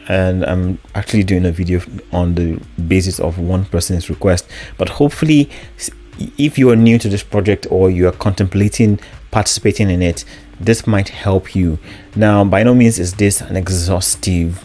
and I'm actually doing a video on the basis of one person's request. But hopefully, if you are new to this project or you are contemplating participating in it, this might help you. Now, by no means is this an exhaustive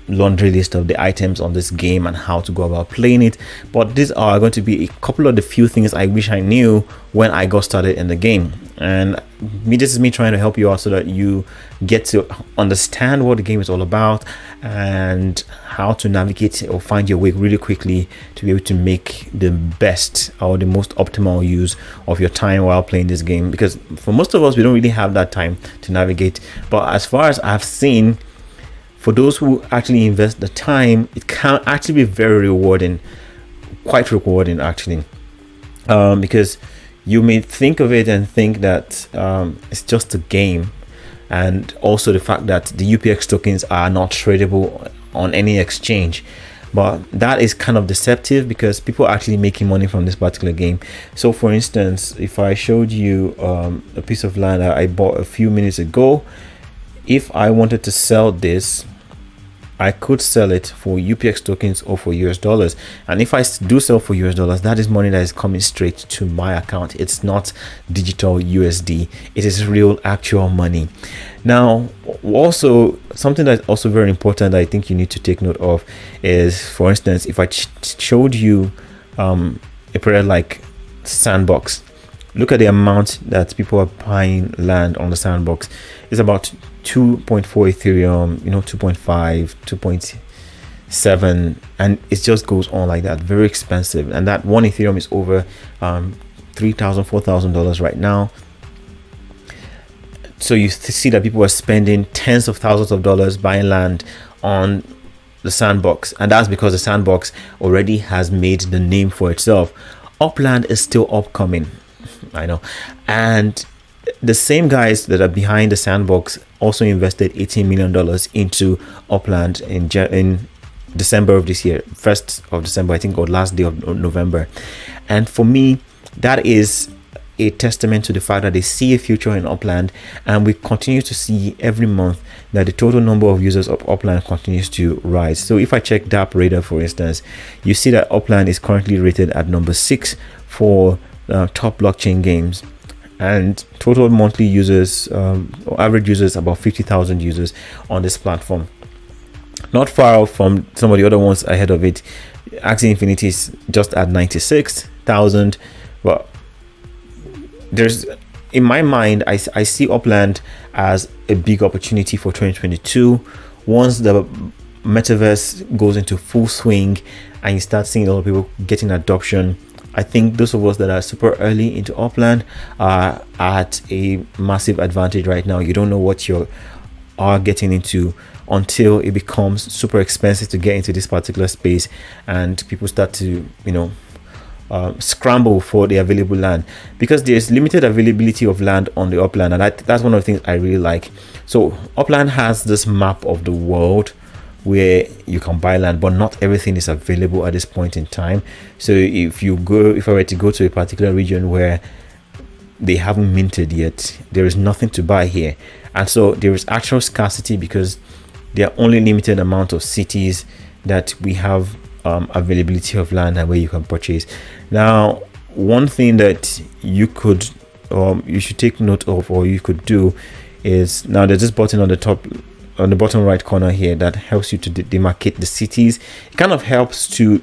laundry list of the items on this game and how to go about playing it, but these are going to be a couple of the few things I wish I knew when I got started in the game. And this is me trying to help you out so that you get to understand what the game is all about and how to navigate or find your way really quickly to be able to make the best or the most optimal use of your time while playing this game, because for most of us we don't really have that time to navigate. But as far as I've seen, for those who actually invest the time, it can actually be very rewarding, quite rewarding actually, because you may think of it and think that it's just a game, and also the fact that the UPX tokens are not tradable on any exchange. But that is kind of deceptive because people are actually making money from this particular game. So for instance, if I showed you a piece of land that I bought a few minutes ago, if I wanted to sell this, I could sell it for UPX tokens or for US dollars. And if I do sell for US dollars, that is money that is coming straight to my account. It's not digital USD. It is real, actual money. Now, also, something that's also very important that I think you need to take note of is, for instance, if I showed you a project like Sandbox, look at the amount that people are buying land on the Sandbox. It's about 2.4 Ethereum, 2.5, 2.7, and it just goes on like that. Very expensive, and that one Ethereum is over $3,000, $4,000 right now. So you see that people are spending tens of thousands of dollars buying land on the Sandbox, and that's because the Sandbox already has made the name for itself. Upland is still upcoming, I know, and the same guys that are behind the Sandbox also invested $18 million into Upland in December of this year, 1st of December, I think, or last day of November. And for me, that is a testament to the fact that they see a future in Upland, and we continue to see every month that the total number of users of Upland continues to rise. So if I check DApp Radar, for instance, you see that Upland is currently rated at number 6 for top blockchain games, and total monthly users, or average users, about 50,000 users on this platform. Not far off from some of the other ones ahead of it. Axie Infinity is just at 96,000. But there's, in my mind, I see Upland as a big opportunity for 2022. Once the metaverse goes into full swing and you start seeing a lot of people getting adoption, I think those of us that are super early into Upland are at a massive advantage right now. You don't know what you are getting into until it becomes super expensive to get into this particular space, and people start to, scramble for the available land, because there's limited availability of land on the Upland, and that's one of the things I really like. So Upland has this map of the world where you can buy land, but not everything is available at this point in time. So if I were to go to a particular region where they haven't minted yet, there is nothing to buy here, and so there is actual scarcity because there are only limited amount of cities that we have availability of land and where you can purchase. Now, one thing that you could you should take note of, or you could do, is, now there's this button on the top, on the bottom right corner here, that helps you to demarcate the cities. It kind of helps to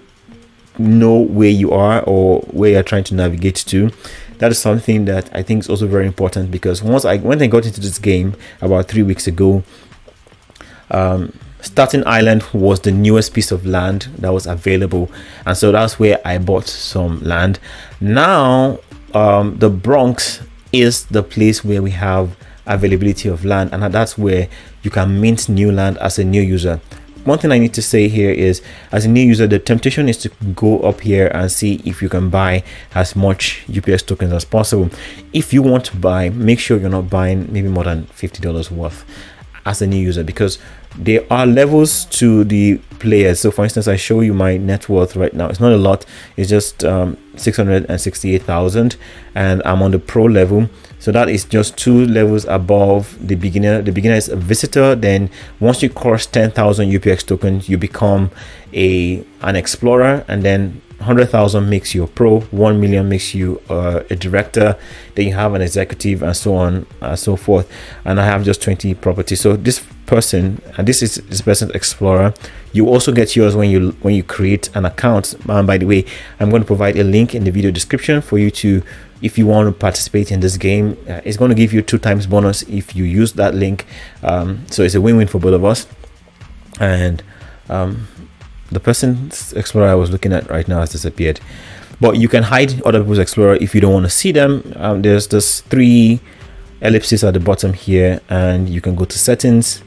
know where you are or where you're trying to navigate to. That is something that I think is also very important, because when I got into this game about 3 weeks ago, Staten Island was the newest piece of land that was available, and so that's where I bought some land. Now the Bronx is the place where we have availability of land, and that's where you can mint new land as a new user. One thing I need to say here is, as a new user, the temptation is to go up here and see if you can buy as much UPX tokens as possible. If you want to buy, make sure you're not buying maybe more than $50 worth. as a new user, because there are levels to the players. So for instance, I show you my net worth right now. It's not a lot, it's just 668,000, and I'm on the pro level. So that is just 2 levels above the beginner. The beginner is a visitor. Then once you cross 10,000 UPX tokens, you become an explorer, and then 100,000 makes you a pro, 1 million makes you a director, then you have an executive, and so on and so forth. And I have just 20 properties. So this person, and this is this person's explorer, you also get yours when you create an account. By the way, I'm going to provide a link in the video description for you to, if you want to participate in this game. It's going to give you 2 times bonus if you use that link. So it's a win-win for both of us. And the person's explorer I was looking at right now has disappeared, but you can hide other people's explorer if you don't want to see them. There's this 3 ellipses at the bottom here, and you can go to settings,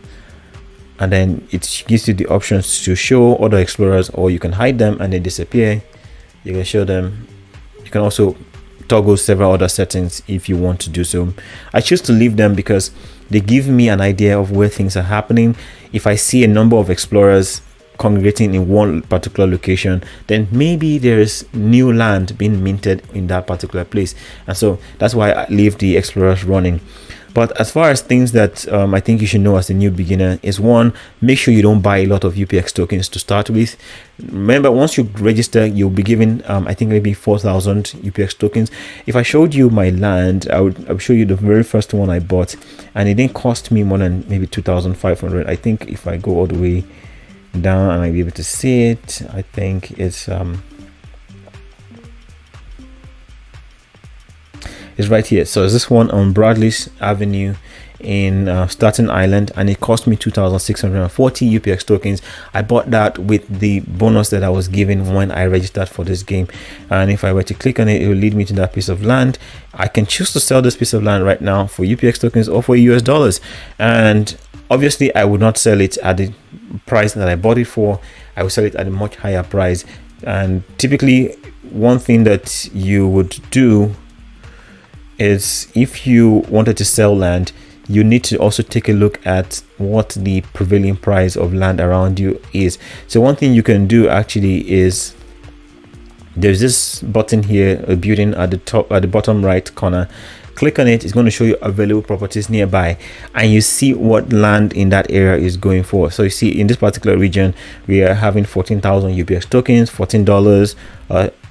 and then it gives you the options to show other explorers, or you can hide them and they disappear. You can show them. You can also toggle several other settings if you want to do so. I choose to leave them because they give me an idea of where things are happening. If I see a number of explorers congregating in one particular location, then maybe there's new land being minted in that particular place, and so that's why I leave the explorers running. But as far as things that I think you should know as a new beginner is, 1, make sure you don't buy a lot of UPX tokens to start with. Remember, once you register, you'll be given I think maybe 4,000 UPX tokens. If I showed you my land, I would show you the very first one I bought, and it didn't cost me more than maybe 2,500. I think if I go all the way down and I'll be able to see it, I think it's right here. So is this one on Bradley's Avenue in Staten Island, and it cost me 2,640 UPX tokens. I bought that with the bonus that I was given when I registered for this game, and if I were to click on it, it will lead me to that piece of land. I can choose to sell this piece of land right now for UPX tokens or for US dollars, and obviously I would not sell it at the price that I bought it for. I would sell it at a much higher price. And typically, one thing that you would do is, if you wanted to sell land, you need to also take a look at what the prevailing price of land around you is. So one thing you can do actually is, there's this button here, a building at the top, at the bottom right corner. Click on it. It's going to show you available properties nearby, and you see what land in that area is going for. So you see, in this particular region, we are having 14,000 UPX tokens, $14,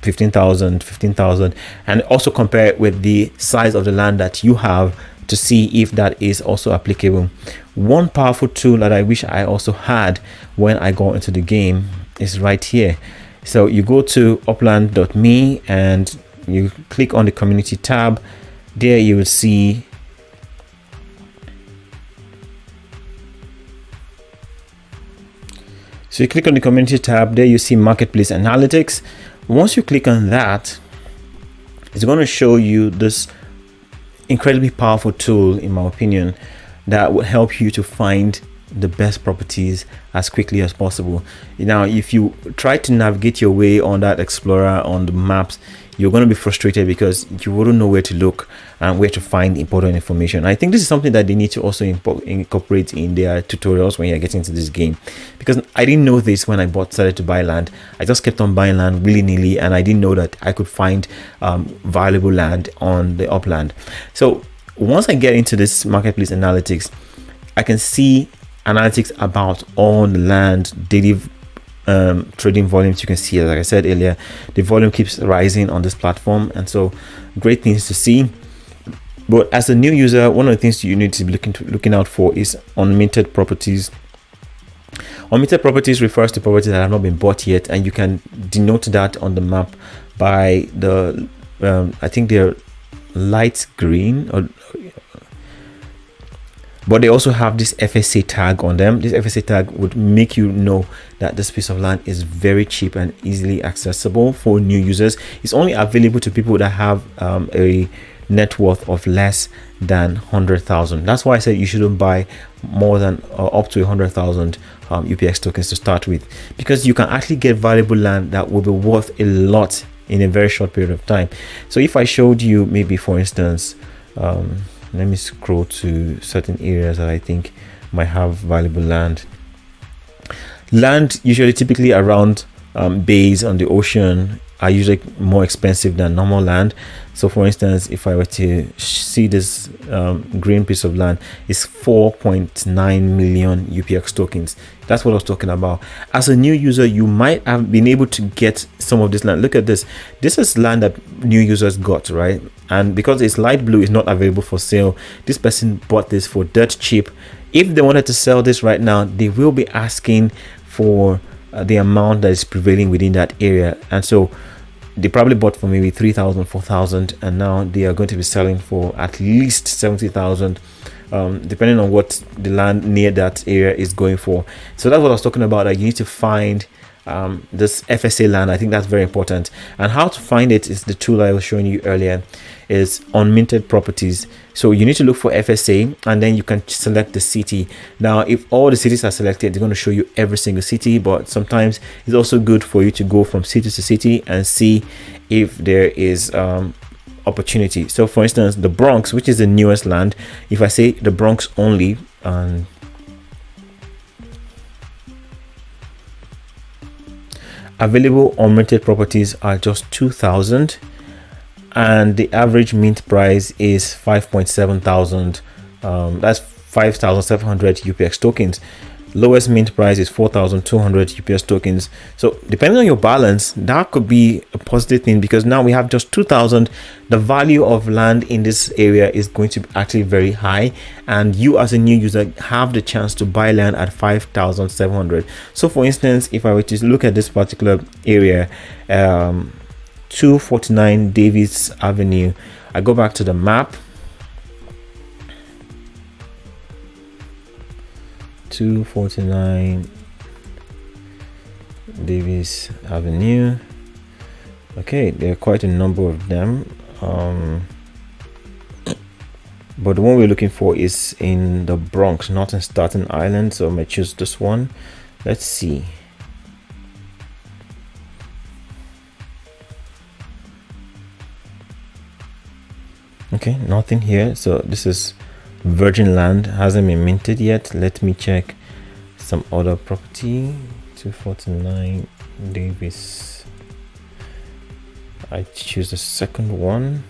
15,000, 15,000, and also compare it with the size of the land that you have to see if that is also applicable. One powerful tool that I wish I also had when I got into the game is right here. So you go to uplandme and you click on the community tab. There you will see so you click on the community tab. There you see marketplace analytics. Once you click on that, it's going to show you this incredibly powerful tool, in my opinion, that will help you to find the best properties as quickly as possible. Now, if you try to navigate your way on that explorer on the maps, you're going to be frustrated because you wouldn't know where to look and where to find important information. I think this is something that they need to also incorporate in their tutorials when you're getting into this game, because I didn't know this when I started to buy land. I just kept on buying land willy-nilly, and I didn't know that I could find valuable land on the upland. So once I get into this marketplace analytics, I can see analytics about all the land, daily trading volumes. You can see, like I said earlier, the volume keeps rising on this platform, and so great things to see. But as a new user, one of the things you need to be looking out for is unminted properties. Unminted properties refers to properties that have not been bought yet, and you can denote that on the map by the I think they're light green, but they also have this FSA tag on them. This FSA tag would make you know that this piece of land is very cheap and easily accessible for new users. It's only available to people that have a net worth of less than 100,000. That's why I said you shouldn't buy more than up to 100,000 UPX tokens to start with, because you can actually get valuable land that will be worth a lot in a very short period of time. So if I showed you, maybe for instance, let me scroll to certain areas that I think might have valuable land. Land usually typically around bays on the ocean are usually more expensive than normal land. So for instance, if I were to see this green piece of land, is 4.9 million UPX tokens. That's what I was talking about. As a new user, you might have been able to get some of this land. Look at this. This is land that new users got, right? And because it's light blue, it's not available for sale. This person bought this for dirt cheap. If they wanted to sell this right now, they will be asking for the amount that is prevailing within that area. And so they probably bought for maybe 3,000, 4,000, and now they are going to be selling for at least 70,000, depending on what the land near that area is going for. So that's what I was talking about, that you need to find this FSA land. I think that's very important. And how to find it is the tool I was showing you earlier, is unminted properties. So you need to look for FSA, and then you can select the city. Now if all the cities are selected, they're going to show you every single city, but sometimes it's also good for you to go from city to city and see if there is opportunity. So for instance, the Bronx, which is the newest land, if I say the Bronx only, and available unminted properties are just 2,000, and the average mint price is 5.7 thousand. That's 5,700 UPX tokens. Lowest mint price is 4,200 UPX tokens. So depending on your balance, that could be a positive thing, because now we have just 2,000. The value of land in this area is going to be actually very high, and you as a new user have the chance to buy land at 5,700. So for instance, if I were to look at this particular area, 249 Davis Avenue, I go back to the map, 249 Davis Avenue. Okay, there are quite a number of them, but the one we're looking for is in the Bronx, not in Staten Island, so I might choose this one. Let's see. Okay, nothing here. So this is virgin land, hasn't been minted yet. Let me check some other property. 249 Davis. I choose the second one.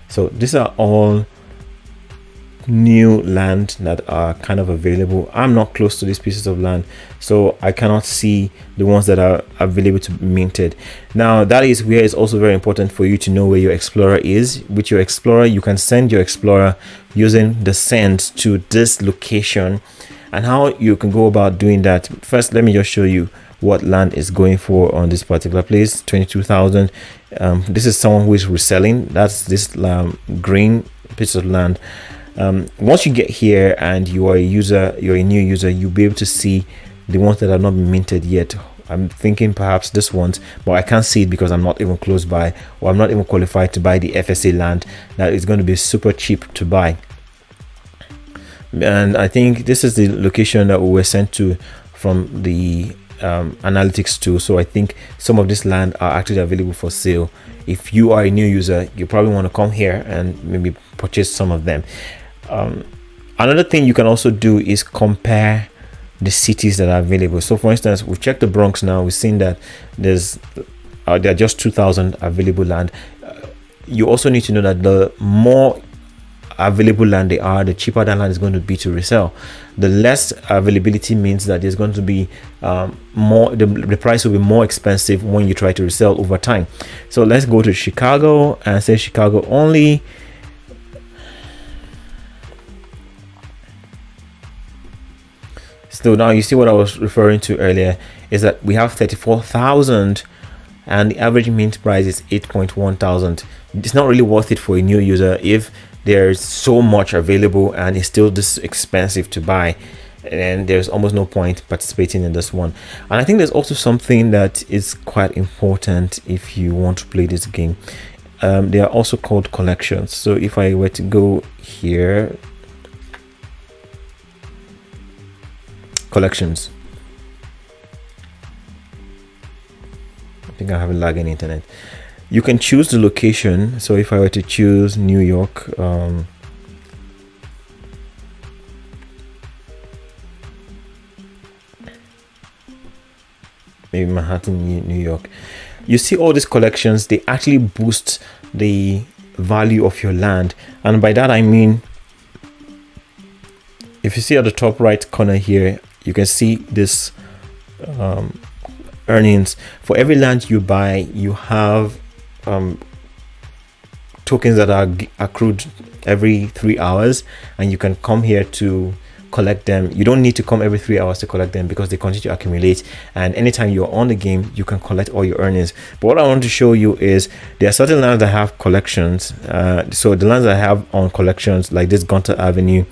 So these are all new land that are kind of available. I'm not close to these pieces of land, so I cannot see the ones that are available to be minted. Now that is where it's also very important for you to know where your explorer is. With your explorer, you can send your explorer using the send to this location. And how you can go about doing that, first let me just show you what land is going for on this particular place. 22,000. This is someone who is reselling. That's this green piece of land. Once you get here and you are a user, you're a new user, you'll be able to see the ones that are not been minted yet. I'm thinking perhaps this ones, but I can't see it because I'm not even close by, or I'm not even qualified to buy the FSA land that is going to be super cheap to buy. And I think this is the location that we were sent to from the analytics tool. So I think some of this land are actually available for sale. If you are a new user, you probably want to come here and maybe purchase some of them. Another thing you can also do is compare the cities that are available. So for instance, we've checked the Bronx now. We've seen that there are just 2,000 available land. You also need to know that the more available land they are, the cheaper that land is going to be to resell. The less availability means that there's going to be more, the price will be more expensive when you try to resell over time. So let's go to Chicago and say Chicago only. So now you see what I was referring to earlier is that we have 34,000 and the average mint price is 8.1 thousand. It's not really worth it for a new user if there's so much available and it's still this expensive to buy, and there's almost no point participating in this one. And I think there's also something that is quite important if you want to play this game. They are also called collections. So if I were to go here, collections, I think I have a lag in internet. You can choose the location. So if I were to choose New York, maybe Manhattan, New York, you see all these collections, they actually boost the value of your land. And by that I mean, if you see at the top right corner here, you can see this earnings. For every land you buy, you have tokens that are accrued every 3 hours, and you can come here to collect them. You don't need to come every 3 hours to collect them because they continue to accumulate, and anytime you're on the game you can collect all your earnings. But what I want to show you is there are certain lands that have collections. So the lands I have on collections, like this Gunter Avenue,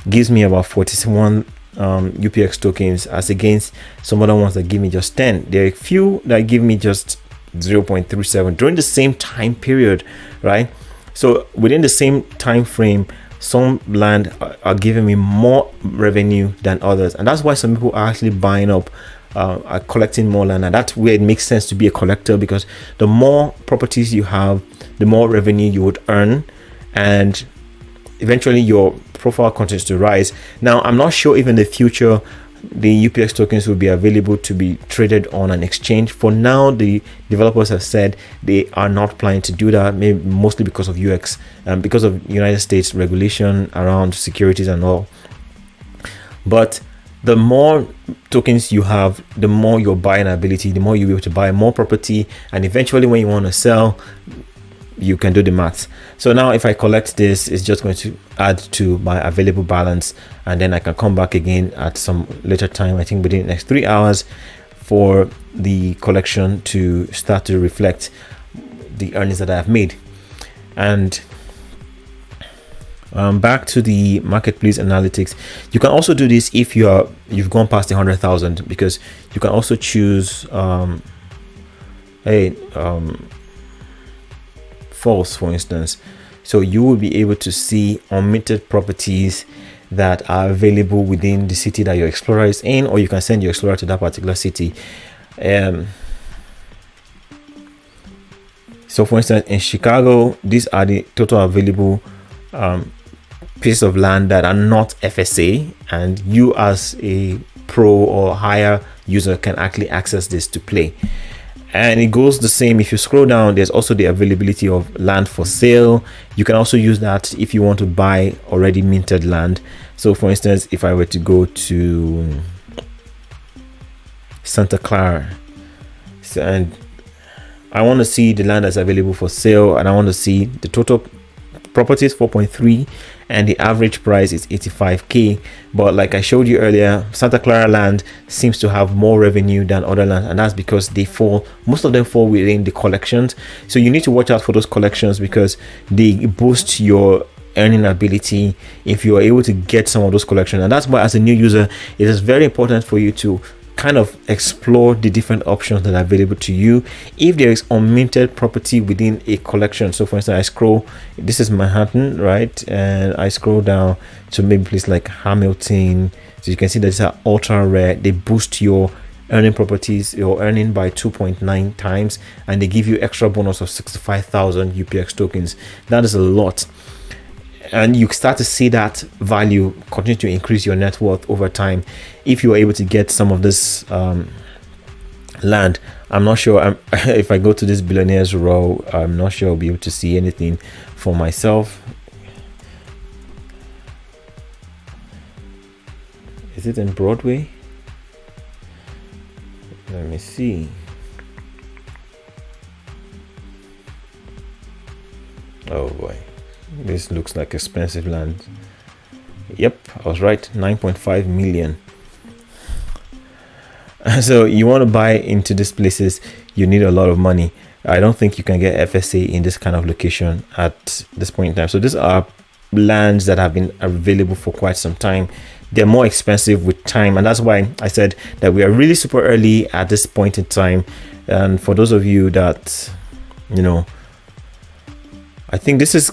gives me about 41 UPX tokens, as against some other ones that give me just 10. There are a few that give me just 0.37 during the same time period, right? So within the same time frame, some land are giving me more revenue than others, and that's why some people are actually buying up, are collecting more land. And that's where it makes sense to be a collector, because the more properties you have, the more revenue you would earn, and eventually your profile continues to rise. Now, I'm not sure if in the future the UPX tokens will be available to be traded on an exchange. For now, the developers have said they are not planning to do that, maybe mostly because of UX, because of United States regulation around securities and all. But the more tokens you have, the more your buying ability, the more you'll be able to buy more property, and eventually when you want to sell, you can do the maths. So now if I collect this, it's just going to add to my available balance, and then I can come back again at some later time, I think within the next 3 hours, for the collection to start to reflect the earnings that I have made. And back to the marketplace analytics, you can also do this if you've gone past the 100,000, because you can also choose false, for instance. So you will be able to see unminted properties that are available within the city that your explorer is in, or you can send your explorer to that particular city. So for instance, in Chicago, these are the total available pieces of land that are not FSA, and you as a pro or higher user can actually access this to play. And it goes the same if you scroll down. There's also the availability of land for sale. You can also use that if you want to buy already minted land. So for instance, if I were to go to Santa Clara, and I want to see the land that's available for sale, and I want to see the total properties 4.3, and the average price is 85k. But like I showed you earlier, Santa Clara land seems to have more revenue than other land, and that's because most of them fall within the collections. So you need to watch out for those collections, because they boost your earning ability if you are able to get some of those collections. And that's why, as a new user, it is very important for you to kind of explore the different options that are available to you if there is unminted property within a collection. So for instance, this is Manhattan, right? And I scroll down to maybe place like Hamilton. So you can see that these are ultra rare. They boost your earning properties, your earning by 2.9 times, and they give you extra bonus of 65,000 UPX tokens. That is a lot. And you start to see that value continue to increase your net worth over time if you are able to get some of this land. I'm not sure if I go to this billionaires row, I'm not sure I'll be able to see anything for myself. Is it in Broadway? Let me see. Oh boy, this looks like expensive land. Yep, I was right, 9.5 million. So you want to buy into these places, you need a lot of money. I don't think you can get FSA in this kind of location at this point in time. So these are lands that have been available for quite some time. They're more expensive with time, and that's why I said that we are really super early at this point in time. And for those of you that, you know, I think this is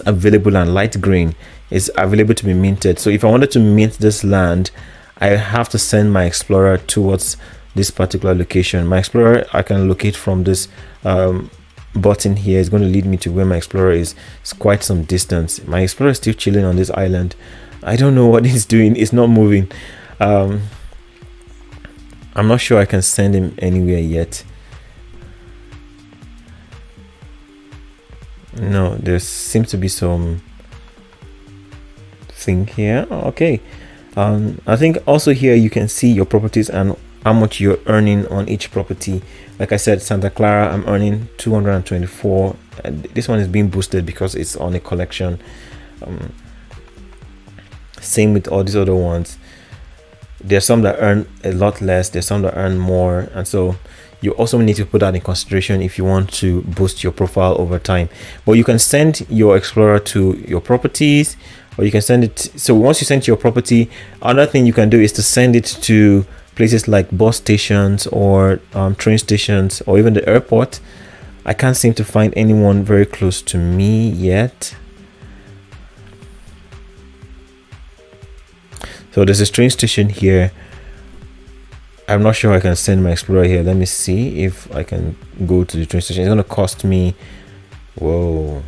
available, and light green is available to be minted. So if I wanted to mint this land, I have to send my explorer towards this particular location. My explorer I can locate from this button here is going to lead me to where my explorer is. It's quite some distance. My explorer is still chilling on this island. I don't know what he's doing. It's not moving. I'm not sure I can send him anywhere yet. No, there seems to be some thing here. Okay. I think also here you can see your properties and how much you're earning on each property. Like I said, Santa Clara, I'm earning 224. This one is being boosted because it's on a collection. Same with all these other ones. There's some that earn a lot less, there's some that earn more, and so you also need to put that in consideration if you want to boost your profile over time. But you can send your explorer to your properties, or you can send it. So once you send your property, another thing you can do is to send it to places like bus stations or train stations or even the airport. I can't seem to find anyone very close to me yet. So there's a train station here. I'm not sure I can send my explorer here. Let me see if I can go to the train station. It's going to cost me, whoa,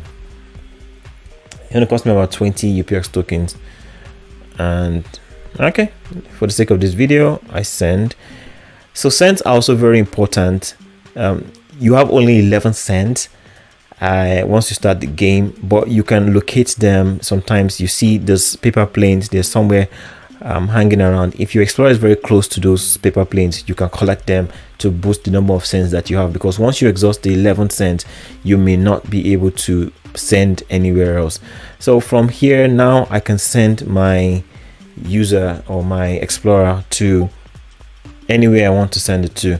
it's going to cost me about 20 UPX tokens. And okay, for the sake of this video, I send. So cents are also very important. You have only 11 cents once you start the game, but you can locate them. Sometimes you see those paper planes, they're somewhere hanging around. If your explorer is very close to those paper planes, you can collect them to boost the number of cents that you have, because once you exhaust the 11 cents, you may not be able to send anywhere else. So from here now, I can send my user or my explorer to anywhere I want to send it to.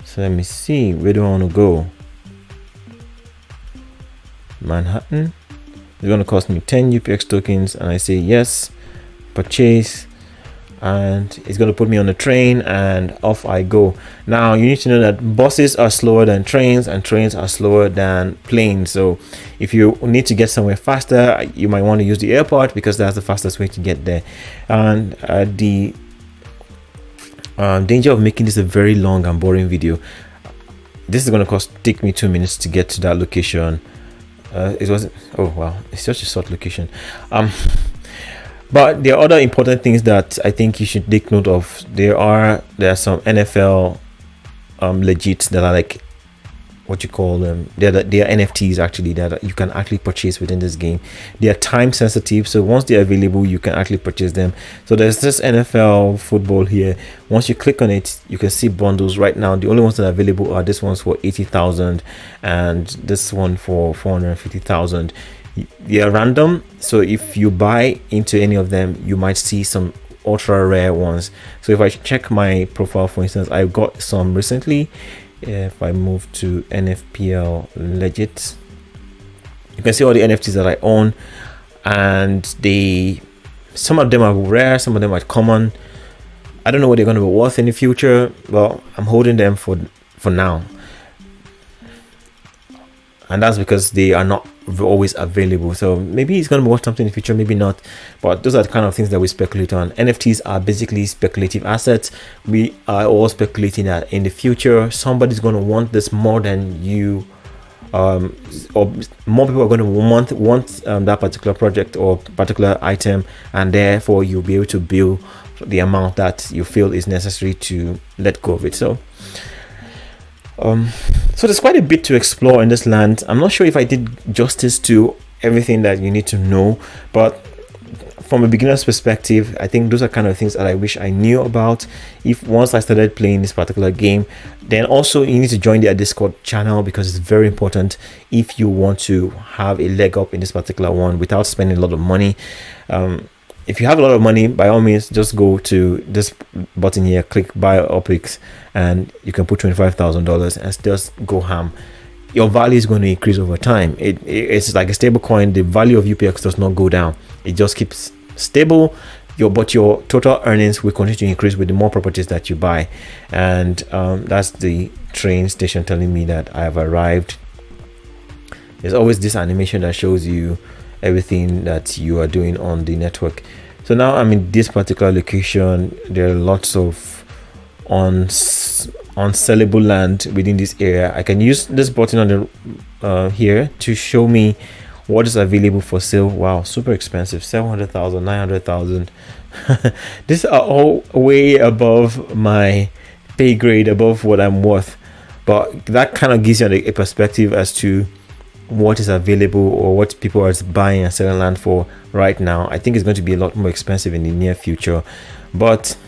So let me see, where do I want to go? Manhattan. It's going to cost me 10 UPX tokens, and I say yes, purchase, and it's going to put me on the train and off I go. Now you need to know that buses are slower than trains and trains are slower than planes. So if you need to get somewhere faster, you might want to use the airport because that's the fastest way to get there. And the danger of making this a very long and boring video, this is going to take me 2 minutes to get to that location. It wasn't, oh wow, it's such a short location. But there are other important things that I think you should take note of. There are some NFL legits that are like, what you call them, they are NFTs actually that you can actually purchase within this game. They are time sensitive, so once they're available, you can actually purchase them. So there's this NFL football here. Once you click on it, you can see bundles. Right now the only ones that are available are this one's for 80,000 and this one for 450,000. They are random, so if you buy into any of them, you might see some ultra rare ones. So if I check my profile, for instance, I got some recently. If I move to NFPL legit, you can see all the NFTs that I own, and some of them are rare, some of them are common. I don't know what they're going to be worth in the future. Well, I'm holding them for now, and that's because they are not always available. So maybe it's going to be worth something in the future, maybe not, but those are the kind of things that we speculate on. NFTs are basically speculative assets. We are all speculating that in the future somebody's going to want this more than you, or more people are going to want that particular project or particular item, and therefore you'll be able to bill the amount that you feel is necessary to let go of it. So there's quite a bit to explore in this land. I'm not sure if I did justice to everything that you need to know, but from a beginner's perspective, I think those are kind of things that I wish I knew about if once I started playing this particular game. Then also you need to join their Discord channel because it's very important if you want to have a leg up in this particular one without spending a lot of money. If you have a lot of money, by all means, just go to this button here, click buy UPX, and you can put $25,000 and just go ham. Your value is going to increase over time. It's like a stable coin. The value of UPX does not go down. It just keeps stable. But your total earnings will continue to increase with the more properties that you buy. And that's the train station telling me that I have arrived. There's always this animation that shows you everything that you are doing on the network. So now I'm in this particular location. There are lots of on sellable land within this area, I can use this button on the here to show me what is available for sale. Wow, super expensive, 700,000, 900,000. These are all way above my pay grade, above what I'm worth. But that kind of gives you a perspective as to what is available or what people are buying and selling land for right now. I think it's going to be a lot more expensive in the near future, but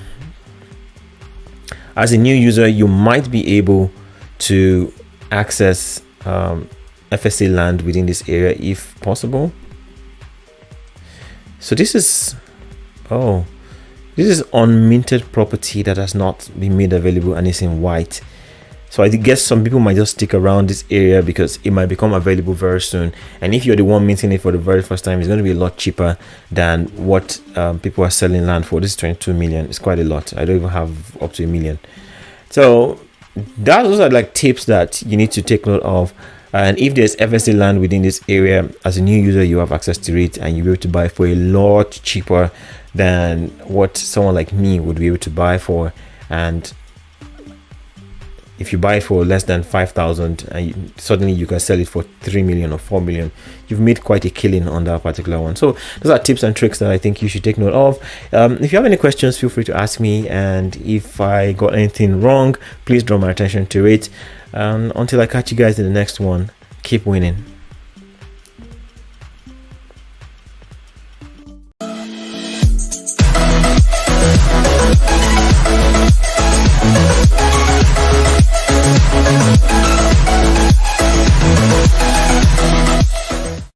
as a new user, you might be able to access FSA land within this area if possible. So this is unminted property that has not been made available and it's in white. So I guess some people might just stick around this area because it might become available very soon. And if you're the one minting it for the very first time, it's going to be a lot cheaper than what people are selling land for. This is 22 million. It's quite a lot. I don't even have up to a million. So those are like tips that you need to take note of. And if there's FSA land within this area, as a new user, you have access to it and you'll be able to buy for a lot cheaper than what someone like me would be able to buy for. And if you buy it for less than 5,000 and suddenly you can sell it for 3 million or 4 million, you've made quite a killing on that particular one. So those are tips and tricks that I think you should take note of. If you have any questions, feel free to ask me, and if I got anything wrong, please draw my attention to it. Until I catch you guys in the next one, keep winning.